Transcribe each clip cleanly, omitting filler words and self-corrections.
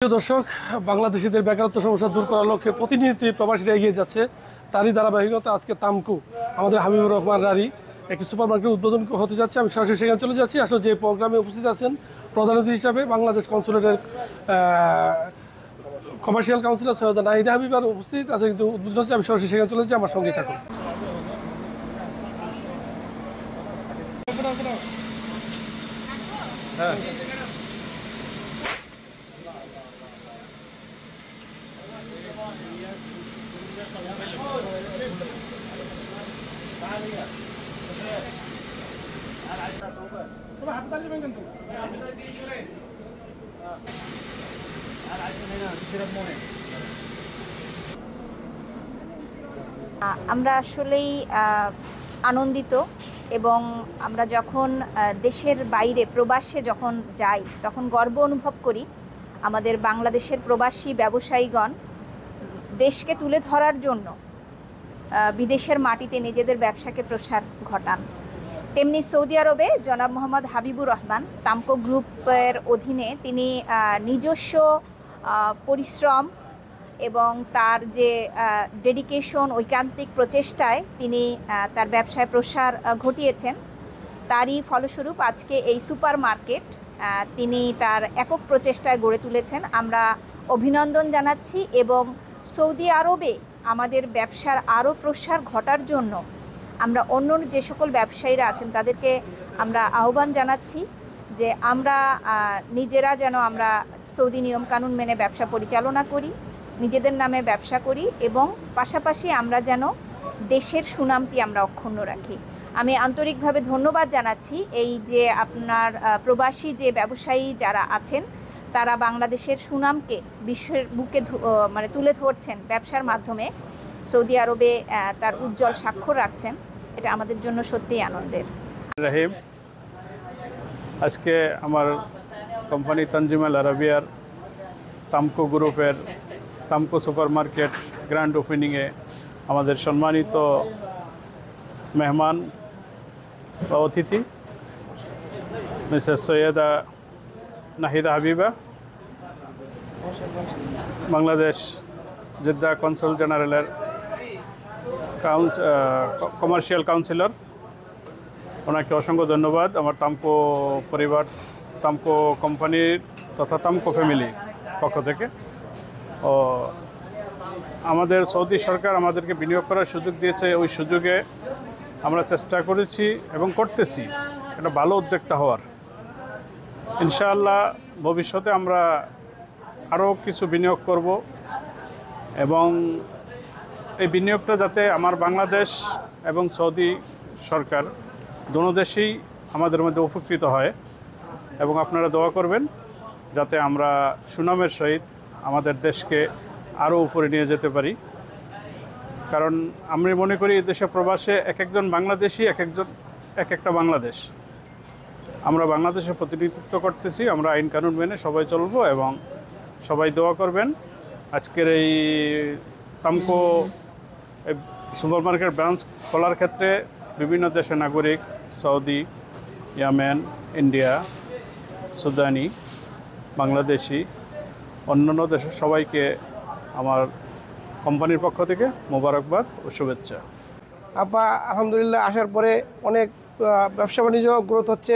প্রিয় দর্শক, বাংলাদেশিদের বেকারত্ব সমস্যা দূর করার লক্ষ্যে প্রতিনিয়ত প্রবাসীরা এগিয়ে যাচ্ছে। তারই ধারাবাহিকতা আজকে তামকু আমাদের হাবিবুর রহমান রারি একটি সুপার মার্কেট উদ্বোধন হতে যাচ্ছে। আমি সরাসরি সেখানে চলে যাচ্ছি। আসলে যে প্রোগ্রামে উপস্থিত আছেন প্রধান অতিথি হিসাবে বাংলাদেশ কনসুলেটের কমার্শিয়াল কাউন্সিলর সৈয়দা নাহিদা হাবিব উপস্থিত আছে, কিন্তু উদ্বোধন হচ্ছে। আমি সরাসরি সেখানে চলে যাচ্ছি, আমার সঙ্গেই থাকুন। হ্যাঁ, আমরা আসলেই আনন্দিত এবং আমরা যখন দেশের বাইরে প্রবাসে যখন যাই তখন গর্ব অনুভব করি। আমাদের বাংলাদেশের প্রবাসী ব্যবসায়ীগণ দেশকে তুলে ধরার জন্য বিদেশের মাটিতে নিজেদের ব্যবসাকে প্রসার ঘটান। তেমনি সৌদি আরবে জনাব মোহাম্মদ হাবিবুর রহমান তামকো গ্রুপের অধীনে তিনি নিজস্ব পরিশ্রম এবং তার যে ডেডিকেশন, ঐকান্তিক প্রচেষ্টায় তিনি তার ব্যবসায় প্রসার ঘটিয়েছেন। তারই ফলস্বরূপ আজকে এই সুপার মার্কেট তিনি তার একক প্রচেষ্টায় গড়ে তুলেছেন। আমরা অভিনন্দন জানাচ্ছি এবং সৌদি আরবে আমাদের ব্যবসার আরও প্রসার ঘটার জন্য আমরা অন্য যে সকল ব্যবসায়ীরা আছেন তাদেরকে আমরা আহ্বান জানাচ্ছি যে আমরা নিজেরা যেন আমরা সৌদি নিয়মকানুন মেনে ব্যবসা পরিচালনা করি, নিজেদের নামে ব্যবসা করি এবং পাশাপাশি আমরা যেন দেশের সুনামটি আমরা অক্ষুণ্ণ রাখি। আমি আন্তরিকভাবে ধন্যবাদ জানাচ্ছি এই যে আপনার প্রবাসী যে ব্যবসায়ী যারা আছেন তারা বাংলাদেশের সুনামকে বিশ্বের বুকে তুলে ধরছেন ব্যবসার মাধ্যমে, সৌদি আরবে তার উজ্জ্বল স্বাক্ষর রাখছেন। এটা আমাদের জন্য সত্যিই আনন্দের। রাহিম, আজকে আমার কোম্পানি তানজিম আল আরাবিয়ার তামকো গ্রুপের তামকো সুপার মার্কেট গ্র্যান্ড ওপেনিংয়ে আমাদের সম্মানিত মেহমান বা অতিথি Mrs Syeda Nahida Habiba, Bangladesh Jeddah consul জেনারেলের কমার্শিয়াল কাউন্সিলর, ওনাকে অসংখ্য ধন্যবাদ। আমার তামকো পরিবার, তামকো কোম্পানির তথা তামকো ফ্যামিলি পক্ষ থেকে ও আমাদের সৌদি সরকার আমাদেরকে বিনিয়োগ করার সুযোগ দিয়েছে। ওই সুযোগে আমরা চেষ্টা করেছি এবং করতেছি একটা ভালো উদ্যোক্তা হওয়ার। ইনশাআল্লাহ ভবিষ্যতে আমরা আরও কিছু বিনিয়োগ করব এবং এই বিনিয়োগটা যাতে আমার বাংলাদেশ এবং সৌদি সরকার দোনো দেশেই আমাদের মধ্যে উপকৃত হয় এবং আপনারা দোয়া করবেন যাতে আমরা সুনামের সহিত আমাদের দেশকে আরও উপরে নিয়ে যেতে পারি। কারণ আমি মনে করি দেশে প্রবাসে এক একজন বাংলাদেশি এক একটা বাংলাদেশ। আমরা বাংলাদেশে প্রতিনিধিত্ব করতেছি, আমরা আইন কানুন মেনে সবাই চলবো এবং সবাই দোয়া করবেন। আজকের এই তামকো সুপার মার্কেট ব্রাঞ্চ খোলার ক্ষেত্রে বিভিন্ন দেশের নাগরিক, সৌদি, ইয়েমেন, ইন্ডিয়া, সুদানি, বাংলাদেশি, অন্যান্য দেশের সবাইকে আমার কোম্পানির পক্ষ থেকে মোবারকবাদ ও শুভেচ্ছা। আপা আলহামদুলিল্লাহ আসার পরে অনেক ব্যবসা বাণিজ্য গ্রোথ হচ্ছে,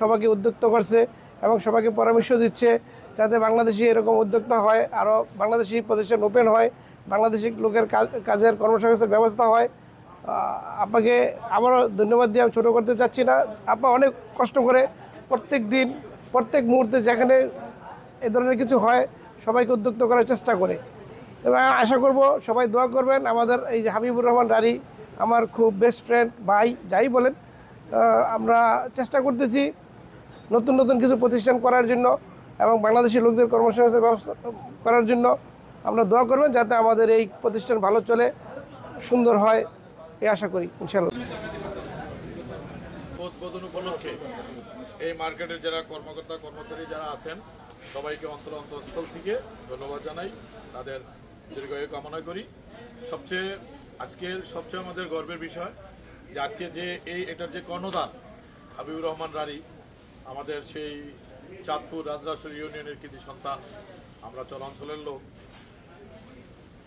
সবাইকে উদ্যোক্ত করছে এবং সবাইকে পরামর্শ দিচ্ছে যাতে বাংলাদেশি এরকম উদ্যোক্তা হয়, আরও বাংলাদেশি প্রতিষ্ঠান ওপেন হয়, বাংলাদেশি লোকের কাজের কর্মসংস্থানের ব্যবস্থা হয়। আপাকে আবারও ধন্যবাদ দিয়ে আমি ছোটো করতে চাচ্ছি না। আপা অনেক কষ্ট করে প্রত্যেক দিন প্রত্যেক মুহূর্তে যেখানে এ ধরনের কিছু হয় সবাইকে উদ্যুক্ত করার চেষ্টা করে। তবে আশা করব সবাই দোয়া করবেন। আমাদের এই যে হাবিবুর রহমান রারি আমার খুব বেস্ট ফ্রেন্ড, ভাই যাই বলেন, আমরা চেষ্টা করতেছি নতুন নতুন কিছু প্রতিষ্ঠান করার জন্য এবং বাংলাদেশি লোকদের কর্মসংস্থানের ব্যবস্থা করার জন্য। আমরা দোয়া করবেন যাতে আমাদের এই প্রতিষ্ঠান ভালো চলে, সুন্দর হয়, এই আশা করি ইনশাআল্লাহ। উদ্বোধন উপলক্ষে এই মার্কেটের যারা কর্মকর্তা কর্মচারী যারা আছেন সবাইকে অন্তঃস্থল থেকে ধন্যবাদ জানাই, তাদের দীর্ঘায়ু কামনা করি। আজকের সবচেয়ে আমাদের গর্বের বিষয় যে আজকে যে এটার যে কর্ণধার হাবিবুর রহমান রারি, আমাদের সেই চাঁদপুর রাজরাসুর ইউনিয়নের কৃতি সন্তান, আমরা চরাঞ্চলের লোক,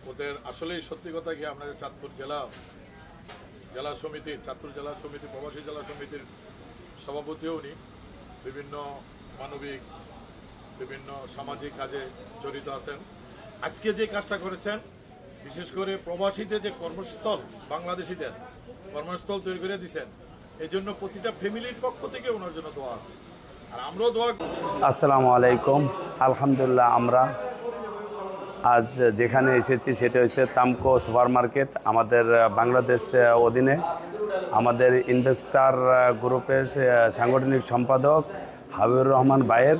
ওদের আসলেই সত্যি কথা কি আপনাদের চাঁদপুর জেলা সমিতির, চাঁদপুর জেলা সমিতি, প্রবাসী জেলা সমিতির সভাপতিও উনি বিভিন্ন মানবিক বিভিন্ন সামাজিক কাজে জড়িত আছেন। আজকে যে কাজটা করেছেন, বিশেষ করে প্রবাসীদের যে কর্মস্থল, বাংলাদেশিদের কর্মস্থল তৈরি করে দিয়েছেন, এই জন্য প্রতিটা ফ্যামিলির পক্ষ থেকে ওনার জন্য দোয়া আছে, আর আমরাও দোয়া। আসসালামু আলাইকুম। আলহামদুলিল্লাহ, আমরা আজ যেখানে এসেছি সেটা হচ্ছে তামকো সুপার মার্কেট, আমাদের বাংলাদেশ অধীনে। আমাদের ইনভেস্টার গ্রুপের সাংগঠনিক সম্পাদক হাবিবুর রহমান ভাইয়ের,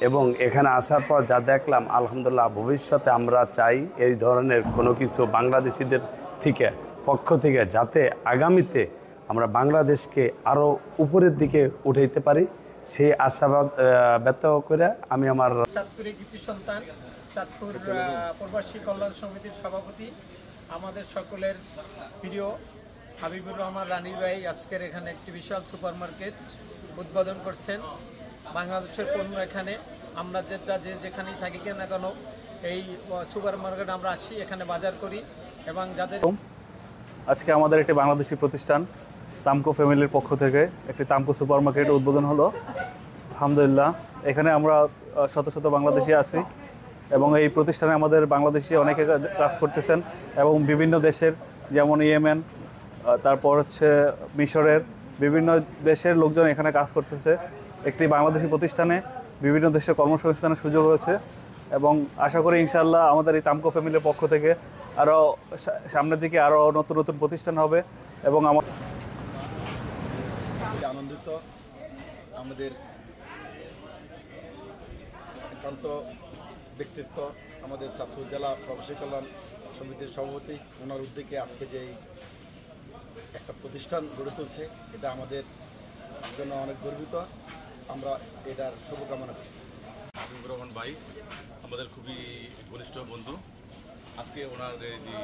এবং এখানে আসার পর যা দেখলাম, আলহামদুলিল্লাহ, ভবিষ্যতে আমরা চাই এই ধরনের কোনো কিছু বাংলাদেশিদের পক্ষ থেকে যাতে আগামীতে আমরা বাংলাদেশকে আরও উপরের দিকে উঠাইতে পারি, সেই আশাবাদ ব্যক্ত করে আমি আমার চাঁদপুরের কৃতি সন্তান, চাঁদপুর প্রবাসী কল্যাণ সমিতির সভাপতি, আমাদের সকলের প্রিয় হাবিবুর রহমান রানী ভাই আজকের এখানে একটি বিশাল সুপার মার্কেট উদ্বোধন করছেন। বাংলাদেশের পণ্য এখানে আমরা যেখানেই থাকি না কেন, এই সুপার মার্কেট আমরা আসি, এখানে বাজার করি, এবং যাদের আজকে আমাদের একটি বাংলাদেশি প্রতিষ্ঠান তামকো ফ্যামিলির পক্ষ থেকে একটি তামকো সুপার মার্কেট উদ্বোধন হলো। আলহামদুলিল্লাহ, এখানে আমরা শত শত বাংলাদেশি আছি, এবং এই প্রতিষ্ঠানে আমাদের বাংলাদেশি অনেকে কাজ করতেছেন, এবং বিভিন্ন দেশের, যেমন ইয়েমেন, তারপর হচ্ছে মিশরের বিভিন্ন দেশের লোকজন এখানে কাজ করতেছে। একটি বাংলাদেশি প্রতিষ্ঠানে বিভিন্ন দেশে কর্মসংস্থানের সুযোগ হয়েছে, এবং আশা করি ইনশাআল্লাহ আমাদের এই তামকো ফ্যামিলির পক্ষ থেকে আরও সামনের দিকে আরও নতুন নতুন প্রতিষ্ঠান হবে। এবং আনন্দিত, আমাদের একান্ত ব্যক্তিত্ব, আমাদের চাঁদপুর জেলা প্রবাসী কল্যাণ সমিতির সভাপতি, ওনার উদ্যোগে আজকে যে একটা প্রতিষ্ঠান গড়ে তুলছে, এটা আমাদের জন্য অনেক গর্বিত। আমরা এটার শুভকামনা করছি। হাবিবুর রহমান ভাই আমাদের খুবই ঘনিষ্ঠ বন্ধু। আজকে ওনার এই যে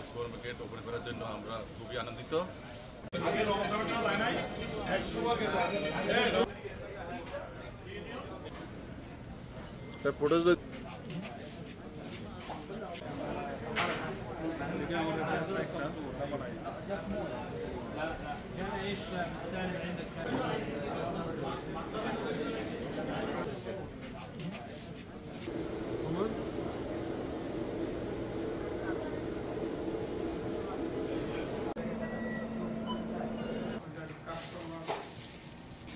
সুপার মার্কেট ওপেন করার জন্য আমরা খুবই আনন্দিত।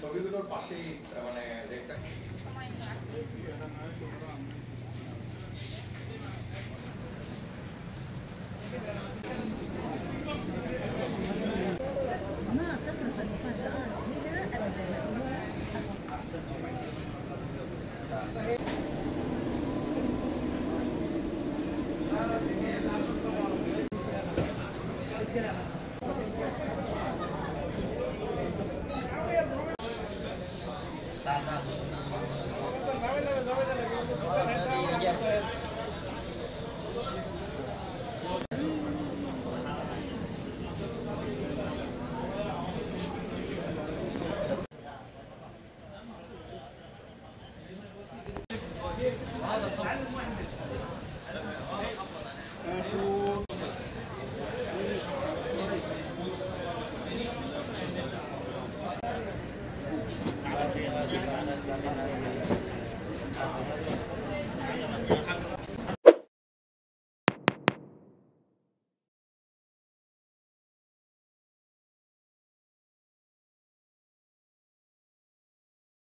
ছবিগুলোর পাশেই মানে